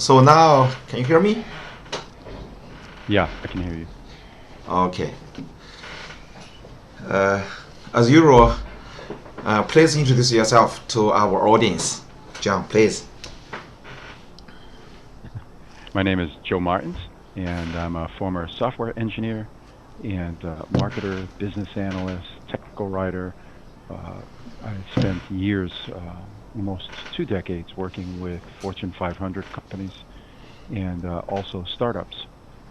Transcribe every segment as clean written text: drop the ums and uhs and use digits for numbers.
So now, can you hear me? Yeah, I can hear you. Okay. As usual, please introduce yourself to our audience. John, please. My name is Joe Martins, and I'm a former software engineer and marketer, business analyst, technical writer. Uh, I spent years, almost 2 decades, working with Fortune 500 companies and also startups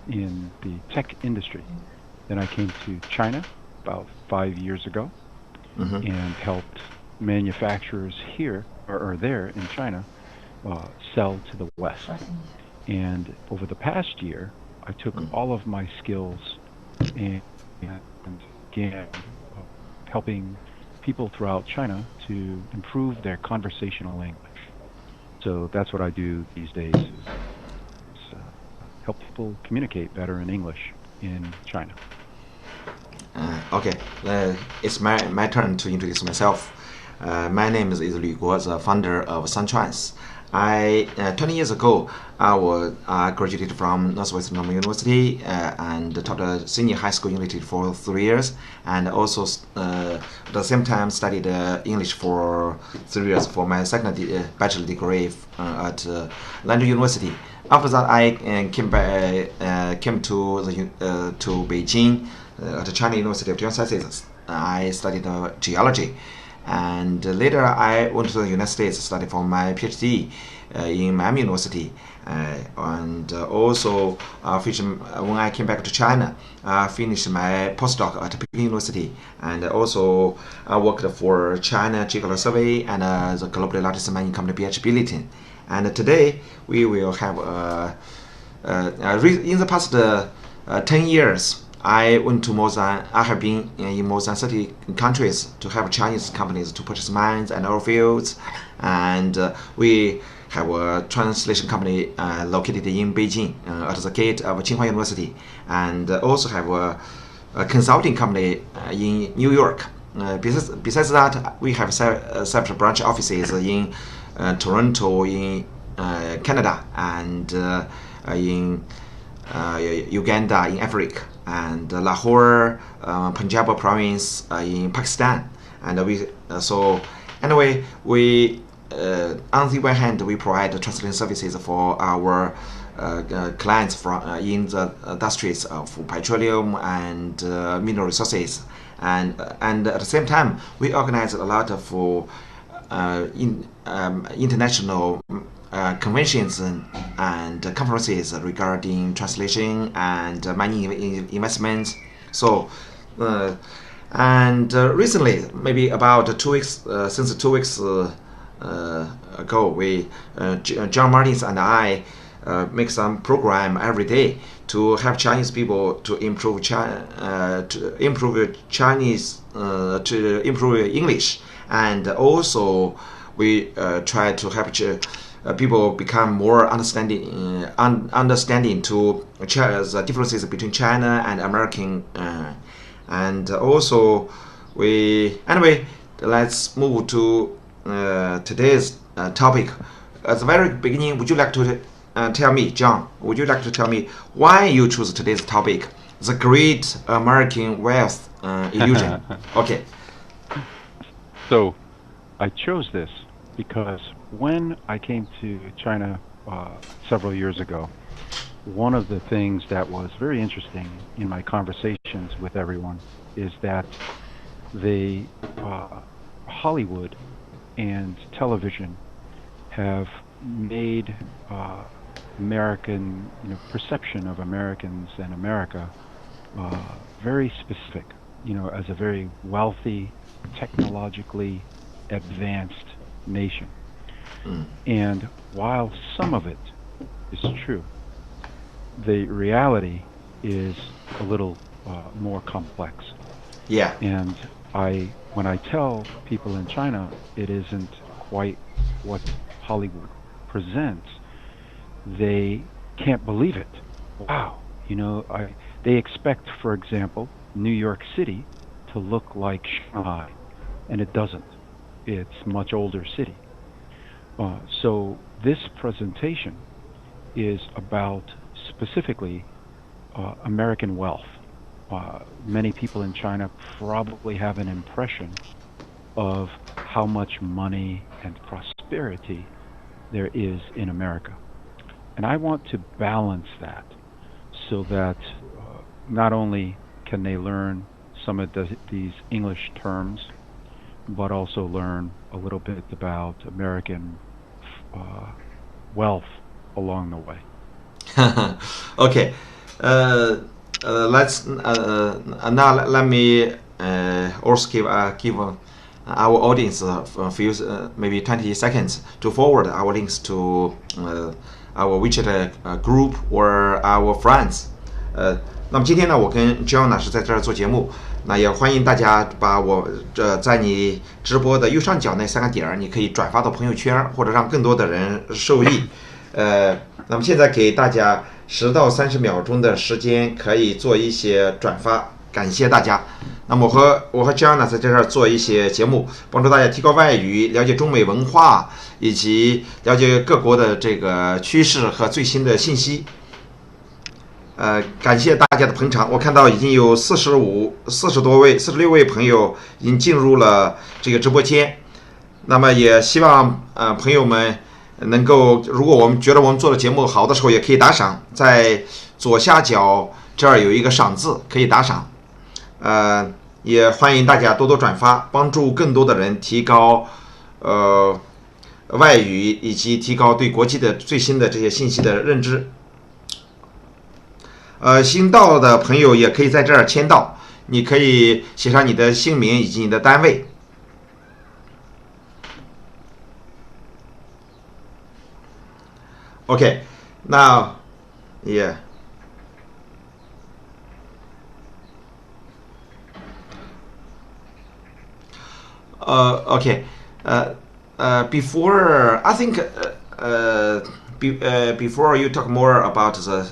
in the tech industry. Then I came to China about 5 years ago Mm-hmm. and helped manufacturers here or there in China sell to the West. And over the past year, I took all of my skills and began helping people throughout China to improve their conversational language. So that's what I do these days is help people communicate better in English in China. Okay, it's my turn to introduce myself. My name is Lyu Guo, the founder of Suntrans. 20 years ago, I graduated from Northwestern University and taught a senior high school university for 3 years, and also at the same time studied English for 3 years for my second bachelor degree at Yanliao University. After that, I came to Beijing at the China University of Geosciences. I studied geology, and later I went to the United States to study for my PhD in Miami University. And also, when I came back to China, I finished my postdoc at Peking University, and also I worked for China Geological Survey and the globally largest mining company BHP Billiton. And today we will have in the past 10 years, I have been in more than 30 countries to help Chinese companies to purchase mines and oil fields, and we have a translation company located in Beijing at the gate of Tsinghua University, and also have a consulting company in New York. Besides that, we have separate branch offices in Toronto, in Canada, and in Uganda, in Africa, and Lahore, Punjab province in Pakistan. And so anyway, we on the one hand we provide translation services for our clients from in the industries of petroleum and mineral resources, and at the same time we organize a lot of international conventions and conferences regarding translation and mining investments. So, and recently, maybe about 2 weeks, since 2 weeks ago, John Martins and I make some program every day to help Chinese people to improve to improve Chinese to improve English, and also we try to help people become more understanding to the differences between China and American, and also we anyway. Let's move to today's topic. At the very beginning, would you like to tell me, John? Would you like to tell me why you choose today's topic, the Great American Wealth Illusion? Okay. So I chose this because when I came to China several years ago, one of the things that was very interesting in my conversations with everyone is that they Hollywood and television have made American perception of Americans and America very specific, as a very wealthy, technologically advanced nation. Mm. And while some of it is true, the reality is a little more complex. Yeah. And when I tell people in China it isn't quite what Hollywood presents, they can't believe it. Wow, they expect, for example, New York City to look like Shanghai, and it doesn't. It's much older city. So this presentation is about specifically American wealth. Many people in China probably have an impression of how much money and prosperity there is in America. And I want to balance that so that not only can they learn some of these English terms, but also learn a little bit about American wealth along the way. Okay. Let's now let me also give our audience a few maybe 20 seconds to forward our links to our WeChat group or our friends. 那么今天呢，我跟 John 是在这儿做节目，那也欢迎大家把我在你直播的右上角那3个点，你可以转发到朋友圈，或者让更多的人受益。那么现在给大家10到30秒钟的时间，可以做一些转发，感谢大家。那么我和 John 在这儿做一些节目，帮助大家提高外语，了解中美文化，以及了解各国的这个趋势和最新的信息。感谢大家的捧场，我看到已经有46位朋友已经进入了这个直播间。那么也希望朋友们能够，如果我们觉得我们做的节目好的时候，也可以打赏，在左下角这儿有一个赏字，可以打赏。也欢迎大家多多转发，帮助更多的人提高外语，以及提高对国际的最新的这些信息的认知。新到的朋友也可以在这儿签到，你可以写上你的姓名以及你的单位。Okay, now, yeah. Okay. Before, I think, before you talk more about the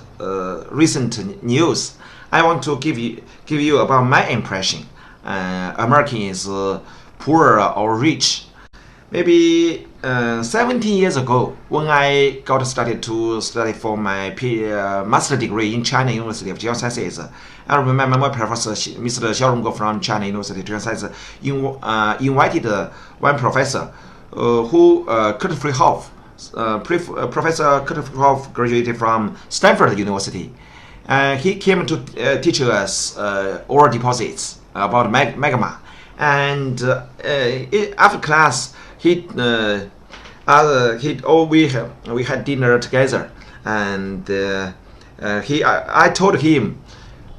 recent news, I want to give you about my impression. American is poor or rich. Maybe 17 years ago, when I got started to study for my master degree in China University of Geosciences, I remember my professor, Mr. Lyu Guo from China University of Geosciences, invited one professor who Kurt Friedhoff. Professor Kurt Friedhoff graduated from Stanford University. He came to teach us ore deposits about magma. And after class, we had dinner together, and I told him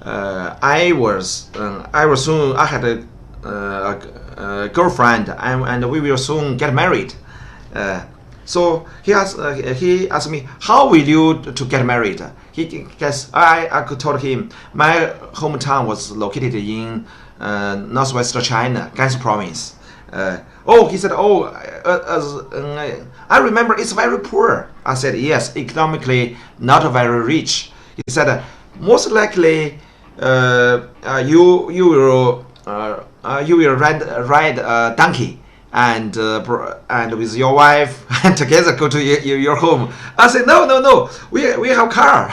I had a girlfriend, and we will soon get married. So he asked me, how will you to get married? I told him my hometown was located in northwest China, Gansu province. He said, I remember it's very poor. I said, yes, economically not very rich. He said, most likely you will ride a donkey and with your wife and together go to your home. I said, no, we have car.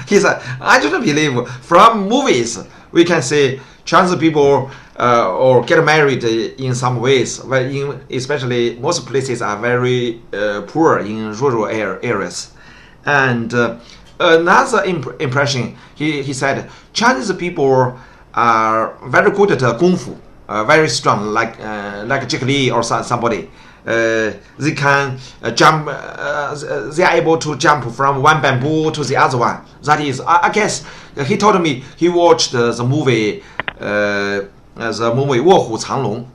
He said, I don't believe. From movies we can see Chinese people or get married in some ways, but especially most places are very poor in rural areas. And another impression, he said, Chinese people are very good at kung fu, very strong, like Jet Li or somebody. They can jump. They are able to jump from one bamboo to the other one. That is, I guess, he told me he watched the movie 卧虎藏龙.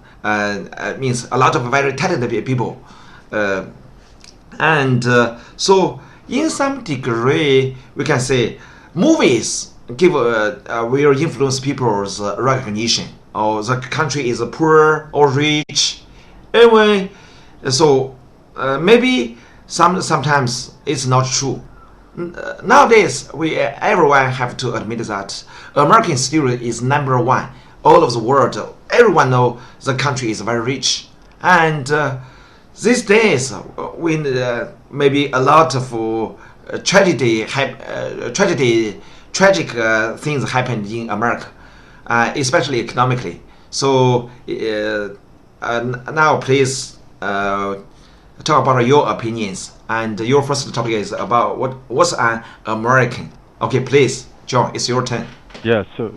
Means a lot of very talented people. So in some degree, we can say movies will influence people's recognition. Or the country is poor or rich. Anyway, so maybe sometimes it's not true. Nowadays, everyone have to admit that American still is number one. All of the world, everyone know the country is very rich. And these days, when maybe a lot of tragic things happened in America, especially economically. So now, please talk about your opinions. And your first topic is about what's an American. Okay, please, John, it's your turn. Yeah, so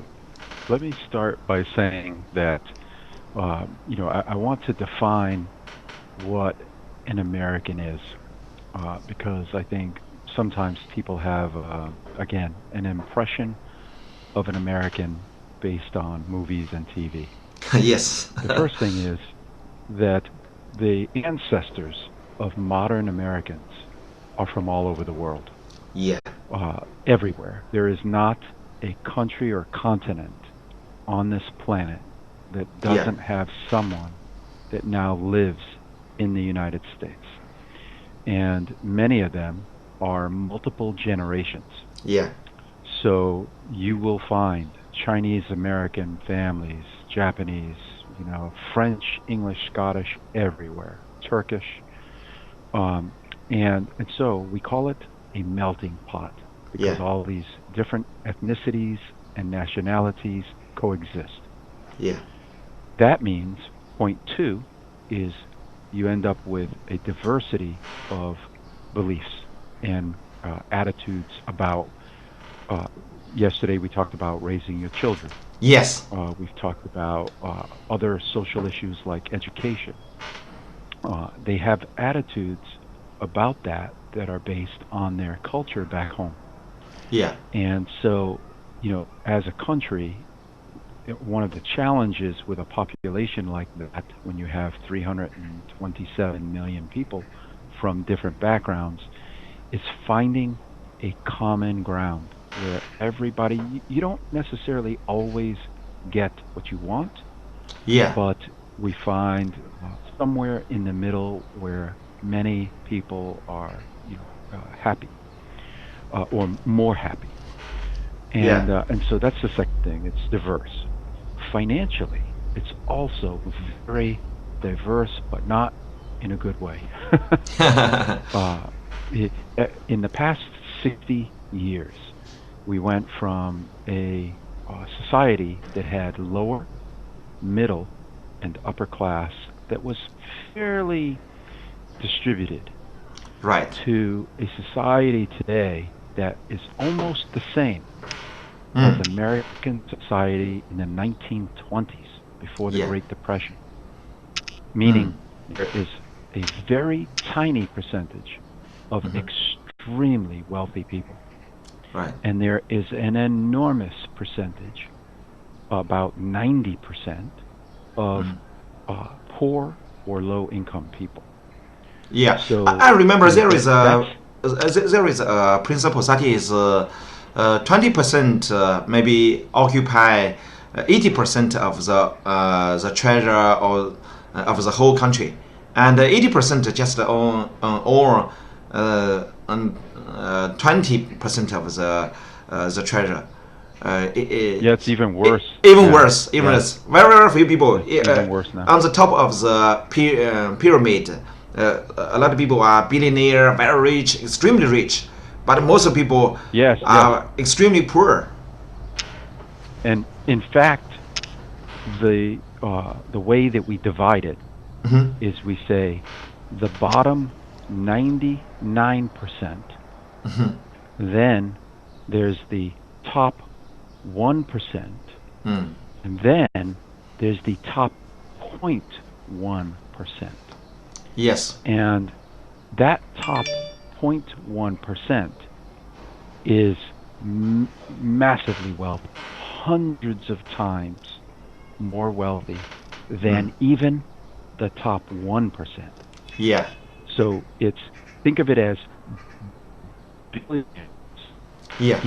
let me start by saying that I want to define what an American is, because I think sometimes people have, again, an impression of an American based on movies and TV. Yes. The first thing is that the ancestors of modern Americans are from all over the world, Yeah. everywhere. There is not a country or continent on this planet that doesn't have someone that now lives in the United States. And many of them are multiple generations. Yeah. So you will find Chinese American families, Japanese, French, English, Scottish, everywhere, Turkish. And so we call it a melting pot because all these different ethnicities and nationalities coexist. Yeah. That means point two is you end up with a diversity of beliefs and attitudes about. Yesterday we talked about raising your children. Yes. We've talked about other social issues like education. They have attitudes about that are based on their culture back home. Yeah. And so, as a country, one of the challenges with a population like that, when you have 327 million people from different backgrounds, is finding a common ground where everybody, you don't necessarily always get what you want, but we find somewhere in the middle where many people are happy or more happy. And so that's the second thing. It's diverse. Financially, it's also very diverse, but not in a good way. In the past 60 years, we went from a society that had lower, middle, and upper class that was fairly distributed, to a society today that is almost the same as American society in the 1920s, before the Great Depression. Meaning there is a very tiny percentage of extremely wealthy people. And there is an enormous percentage, about 90%, of poor or low-income people. Yeah, so I remember there is a principle that is 20% maybe occupy 80% of the treasure or of the whole country, and 80% just own 20% of the treasure. It's even worse. Even worse. Worse. Very few people. Even worse now. On the top of the pyramid, a lot of people are billionaire, very rich, extremely rich, but most of people are extremely poor. And in fact, the way that we divide it is we say the bottom 99%. Then there's the top 1%, and then there's the top 0.1%. Yes. And that top 0.1% is massively wealthy, hundreds of times more wealthy than even the top 1%. Yeah. So think of it as billionaires. Yeah.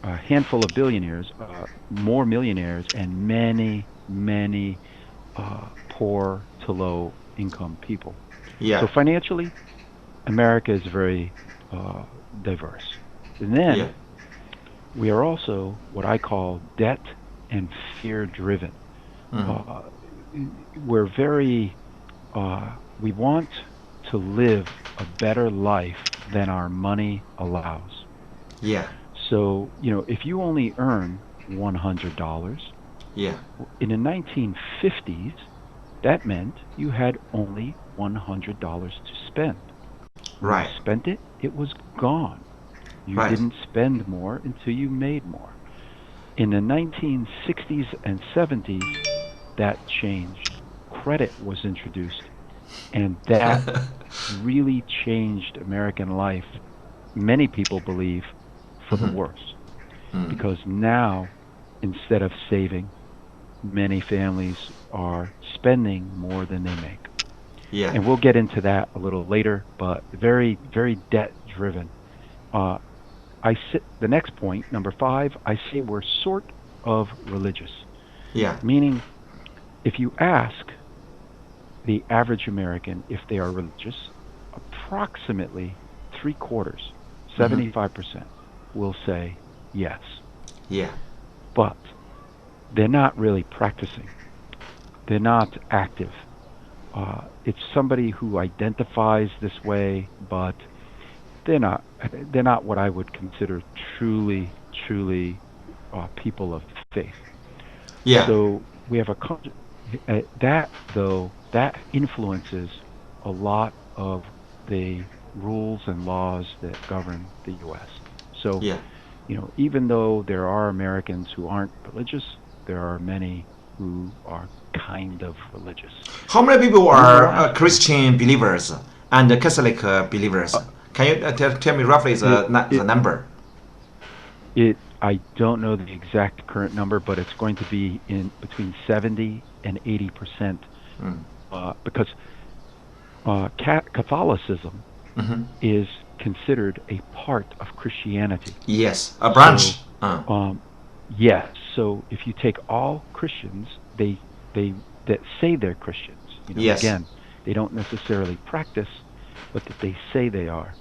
A handful of billionaires, more millionaires, and many, many poor to low income people. Yeah. So financially, America is very diverse. And then we are also what I call debt and fear driven. We're very, we want to live a better life than our money allows. Yeah. So, if you only earn $100, Yeah. in the 1950s, that meant you had only $100 to spend. When Right. you spent it, it was gone. You Right. didn't spend more until you made more. In the 1960s and 70s, that changed. Credit was introduced, and that really changed American life. Many people believe for the worse, because now, instead of saving, many families are spending more than they make. Yeah. And we'll get into that a little later, but very, very debt driven. The next point, number 5, I say we're sort of religious. Yeah. Meaning, if you ask the average American if they are religious, approximately 3/4, 75%, will say yes. Yeah. But they're not really practicing. They're not active. It's somebody who identifies this way, but they're not what I would consider truly people of faith. Yeah. So we have that influences a lot of the rules and laws that govern the U.S. So, Yeah. even though there are Americans who aren't religious, there are many who are kind of religious. How many people are Christian believers and Catholic believers? Can you tell me roughly the number? I don't know the exact current number, but it's going to be in between 70 and 80%, because Catholicism is considered a part of Christianity. Yes, a branch. Yes. So if you take all Christians, they that say they're Christians, Yes. Again, they don't necessarily practice, but that they say they are.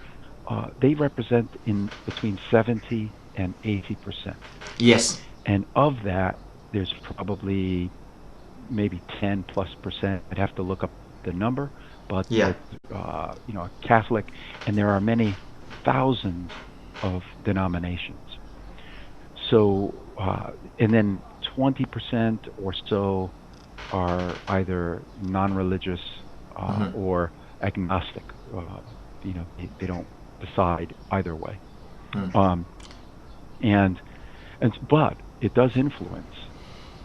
They represent in between 70 and 80%. Yes. And of that, there's probably maybe 10+%. I'd have to look up the number, but Catholic, and there are many thousands of denominations. So, and then 20% or so are either non-religious or agnostic. They don't decide either way. But it does influence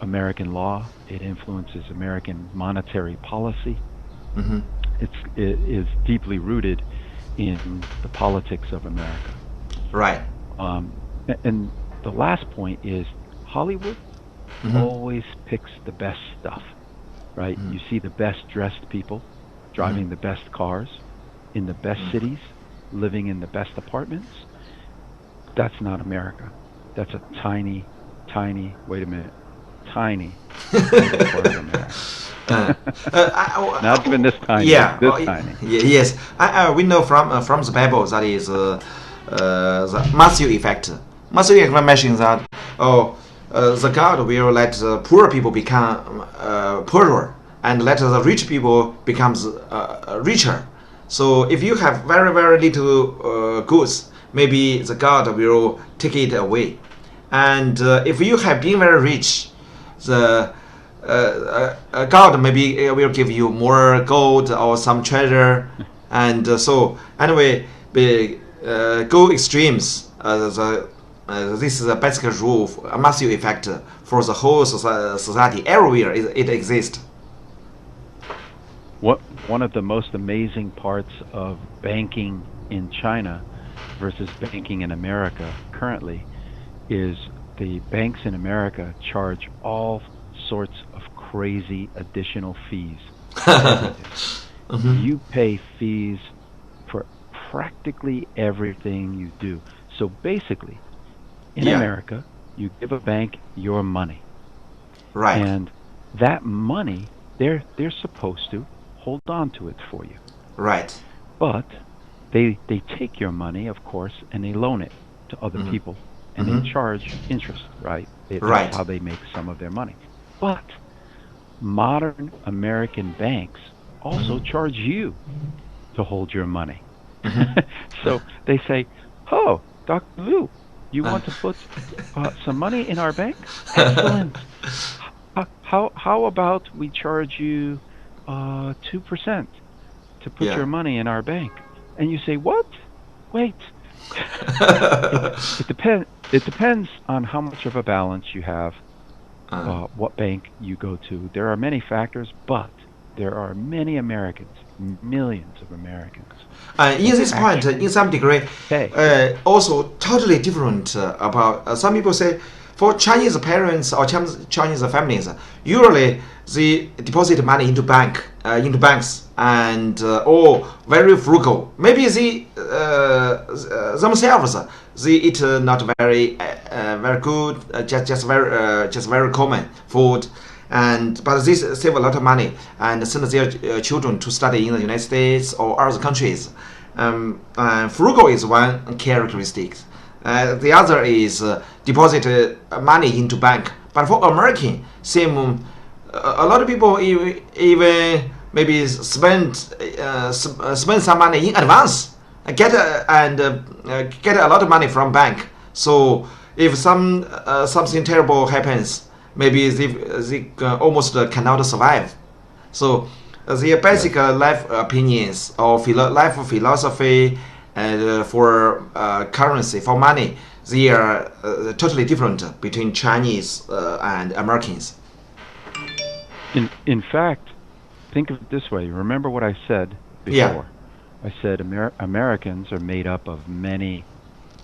American law. It influences American monetary policy. It is deeply rooted in the politics of America. Right. And the last point is Hollywood always picks the best stuff, right? You see the best dressed people driving the best cars in the best cities, living in the best apartments. That's not America. That's a tiny part of America. Not even this tiny. Yeah. This tiny. Yes. We know from the Bible that is the Matthew effect. Matthew effect mentions that the God will let the poor people become poorer and let the rich people become richer. So if you have very, very little goods, maybe the God will take it away. And if you have been very rich, the God maybe will give you more gold or some treasure. And so anyway, go extremes. This is a basic rule, a Matthew effect for the whole society. Everywhere it exists. One of the most amazing parts of banking in China versus banking in America currently is the banks in America charge all sorts of crazy additional fees. You pay fees for practically everything you do. So basically, in America, you give a bank your money. Right. And that money, they're supposed to hold on to it for you. Right. But they take your money, of course, and they loan it to other people, and they charge interest, right? That's how they make some of their money. But modern American banks also charge you to hold your money. So they say, "Oh, Dr. Liu, you want to put some money in our bank? Excellent. How about we charge you 2% to put Yeah. your money in our bank?" And you say, "What? Wait." It it depends. It depends on how much of a balance you have, what bank you go to. There are many factors, but there are many Americans, millions of Americans, In that this point, in actually some degree, pay. also totally different about some people say for Chinese parents or Chinese families, usually they deposit money into banks, and or very frugal. Maybe they themselves they eat not very good, just very common food, and but they save a lot of money and send their children to study in the United States or other countries. Frugal is one characteristic. The other is deposit money into bank. But for American, same. A lot of people even maybe spend some money in advance, get a lot of money from bank. So if something terrible happens, maybe they almost cannot survive. So their basic life opinions or life philosophy and for currency, for money, they are totally different between Chinese and Americans. In fact, think of it this way. Remember what I said Yeah, before. I said Americans are made up of many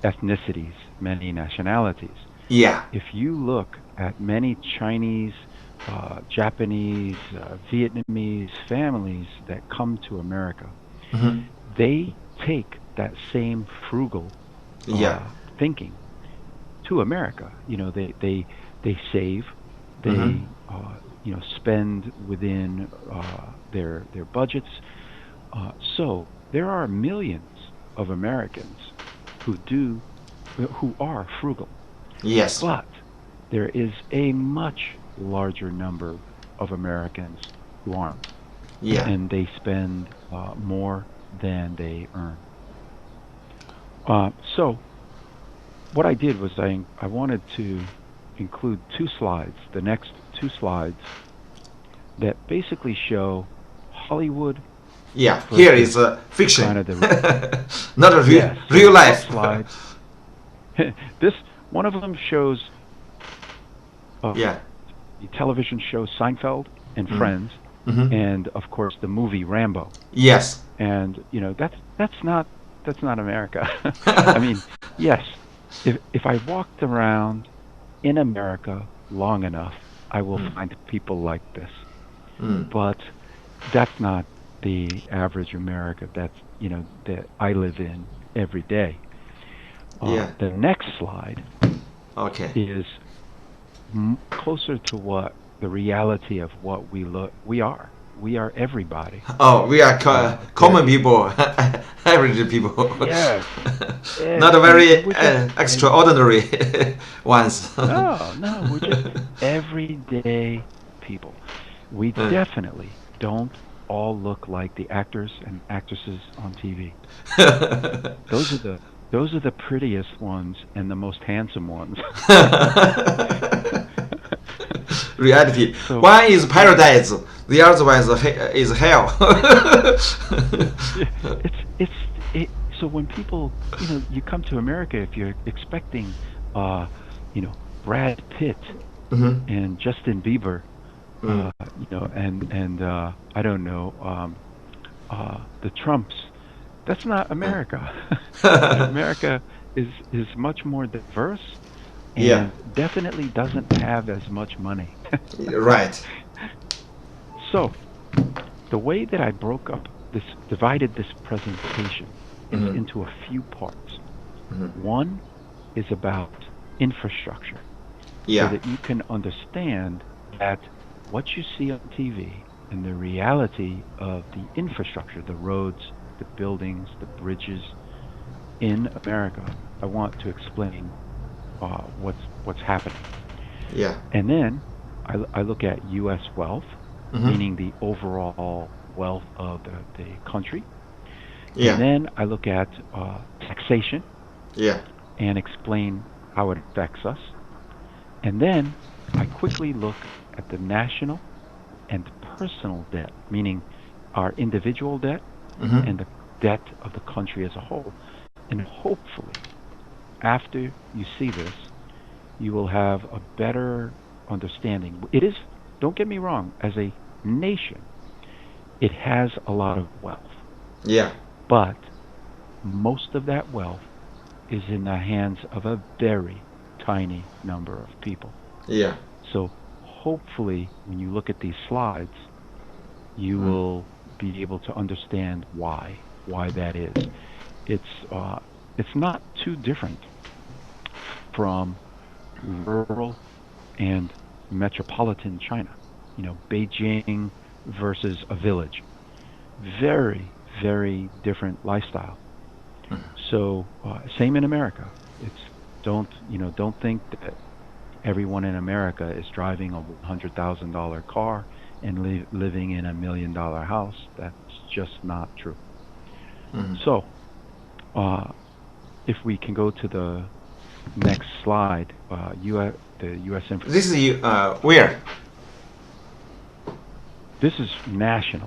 ethnicities, many nationalities. yeah, If you look at many Chinese, Japanese, Vietnamese families that come to America, hmm, they take that same frugal yeah, thinking to America. They save, hmm, they spend within their budgets. So there are millions of Americans who do who are frugal, yes, but there is a much larger number of Americans who aren't, yeah, and they spend more than they earn. So what I did was I wanted to include two slides, the next two slides, that basically show Hollywood yeah. Here versus is fiction, kind of the not a yes. So real the top life. slide, this one of them shows Yeah. the television show Seinfeld and Mm. Friends, Hmm. and of course the movie Rambo. Yes. And that's not America. I mean, yes, if I walked around in America long enough, I will Mm. find people like this. Mm. But that's not the average America that I live in every day. Yeah. The next slide Okay. is closer to what the reality of what we are. We are everybody. Oh, we are There, common people, average people, yes, not a and very we're just extraordinary ones. no, we're just everyday people. We Uh, definitely don't all look like the actors and actresses on TV. Those are the prettiest ones and the most handsome ones. Reality. So One is paradise. The other one is hell. yeah, it's it. So when people, you come to America, if you're expecting, uh, Brad Pitt Hmm. and Justin Bieber, Mm. and I don't know, the Trumps. That's not America. America is much more diverse Yeah. and definitely doesn't have as much money. Right. So the way that I divided this presentation is Hmm. into a few parts. Hmm. One is about infrastructure, so Yeah. that you can understand that what you see on TV and the reality of the infrastructure, the roads, the buildings, the bridges in America. I want to explain what's happening, Yeah. and then I look at U.S. wealth, Hmm. meaning the overall wealth of the country, Yeah. And then I look at taxation Yeah. and explain how it affects us. And then I quickly look at the national and personal debt, meaning our individual debt Mm-hmm. and the debt of the country as a whole. And hopefully, after you see this, you will have a better understanding. It is, don't get me wrong, as a nation, it has a lot of wealth, Yeah. but most of that wealth is in the hands of a very tiny number of people. Yeah. So hopefully, when you look at these slides, you Mm. will be able to understand why that is. It's not too different from rural and metropolitan China. Beijing versus a village. Very, very different lifestyle. So same in America. It's don't think that everyone in America is driving a $100,000 car and living in $1 million house. That's just not true. Mm. So if we can go to the next slide, the U.S. This is where? This is national.